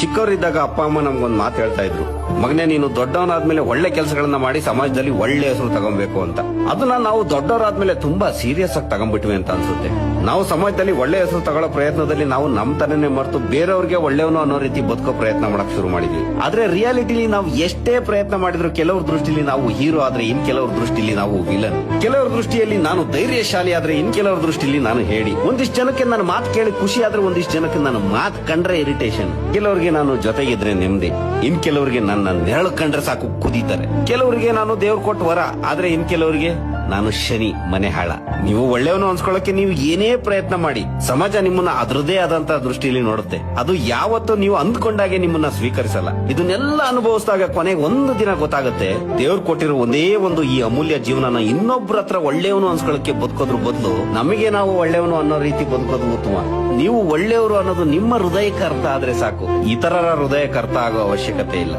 ಚಿಕ್ಕವರಿದ್ದಾಗ ಅಪ್ಪ ಅಮ್ಮ ನಮ್ಗೊಂದ್ ಮಾತು ಹೇಳ್ತಾ ಇದ್ರು, ಮಗನೇ ನೀನು ದೊಡ್ಡವನಾದ್ಮೇಲೆ ಒಳ್ಳೆ ಕೆಲಸಗಳನ್ನ ಮಾಡಿ ಸಮಾಜದಲ್ಲಿ ಒಳ್ಳೆ ಹೆಸರು ತಗೊಬೇಕು ಅಂತ. ಅದನ್ನ ನಾವು ದೊಡ್ಡವರಾದ್ಮೇಲೆ ತುಂಬಾ ಸೀರಿಯಸ್ ಆಗಿ ತಗೊಂಡ್ಬಿಟ್ವಿ ಅಂತ ಅನ್ಸುತ್ತೆ. ನಾವು ಸಮಾಜದಲ್ಲಿ ಒಳ್ಳೆ ಹೆಸರು ತಗೊಳ್ಳೋ ಪ್ರಯತ್ನದಲ್ಲಿ ನಾವು ನಮ್ ತನನೇ ಮರೆತು ಬೇರೆಯವ್ರಿಗೆ ಒಳ್ಳೆಯವನು ಅನ್ನೋ ರೀತಿ ಬದುಕೋ ಪ್ರಯತ್ನ ಮಾಡಕ್ ಶುರು ಮಾಡಿದ್ವಿ. ಆದ್ರೆ ರಿಯಾಲಿಟಿಲಿ ನಾವು ಎಷ್ಟೇ ಪ್ರಯತ್ನ ಮಾಡಿದ್ರು ಕೆಲವ್ರ ದೃಷ್ಟಿಲಿ ನಾವು ಹೀರೋ ಆದ್ರೆ ಇನ್ ಕೆಲವ್ರ ದೃಷ್ಟಿಲಿ ನಾವು ವಿಲನ್. ಕೆಲವ್ರ ದೃಷ್ಟಿಯಲ್ಲಿ ನಾನು ಧೈರ್ಯಶಾಲಿ ಆದ್ರೆ ಇನ್ ಕೆಲವ್ರ ದೃಷ್ಟಿಲಿ ನಾನು ಹೇಳಿ. ಒಂದಿಷ್ಟು ಜನಕ್ಕೆ ನನ್ನ ಮಾತು ಕೇಳಿ ಖುಷಿ ಆದ್ರೆ ಒಂದಿಷ್ಟು ಜನಕ್ಕೆ ನನ್ನ ಮಾತು ಕಂಡ್ರೆ ಇರಿಟೇಷನ್. ಕೆಲವರಿಗೆ ನಾನು ಜೊತೆಗಿದ್ರೆ ನೆಮ್ಮದಿ, ಇನ್ ಕೆಲವರಿಗೆ ನನ್ನ ನೆರಳು ಕಂಡ್ರೆ ಸಾಕು ಕುದೀತಾರೆ. ಕೆಲವರಿಗೆ ನಾನು ದೇವ್ರು ಕೊಟ್ಟು ವರ, ಆದ್ರೆ ಇನ್ ಕೆಲವರಿಗೆ ನಾನು ಶನಿ ಮನೆ ಹಾಳ. ನೀವು ಒಳ್ಳೆಯವನು ಅನ್ಸ್ಕೊಳ್ಳಕ್ಕೆ ನೀವು ಏನೇ ಪ್ರಯತ್ನ ಮಾಡಿ ಸಮಾಜ ನಿಮ್ಮನ್ನ ಅದರದೇ ಆದಂತ ದೃಷ್ಟಿಯಲ್ಲಿ ನೋಡುತ್ತೆ. ಅದು ಯಾವತ್ತೂ ನೀವು ಅಂದ್ಕೊಂಡಾಗೆ ನಿಮ್ಮನ್ನ ಸ್ವೀಕರಿಸಲ್ಲ. ಇದನ್ನೆಲ್ಲ ಅನುಭವಿಸಿದಾಗ ಕೊನೆಗೆ ಒಂದು ದಿನ ಗೊತ್ತಾಗುತ್ತೆ, ದೇವ್ರು ಕೊಟ್ಟಿರೋ ಒಂದೇ ಒಂದು ಈ ಅಮೂಲ್ಯ ಜೀವನನ ಇನ್ನೊಬ್ರ ಹತ್ರ ಒಳ್ಳೆಯವನು ಅನ್ಸ್ಕೊಳ್ಳಕ್ಕೆ ಬದುಕೋದ್ರ ಬದಲು ನಮಗೆ ನಾವು ಒಳ್ಳೆಯವನು ಅನ್ನೋ ರೀತಿ ಬದುಕೋದು ಉತ್ತಮ. ನೀವು ಒಳ್ಳೆಯವರು ಅನ್ನೋದು ನಿಮ್ಮ ಹೃದಯಕ್ಕೆ ಅರ್ಥ ಆದ್ರೆ ಸಾಕು, ಇತರರ ಹೃದಯಕ್ಕೆ ಅರ್ಥ ಆಗೋ ಅವಶ್ಯಕತೆ ಇಲ್ಲ.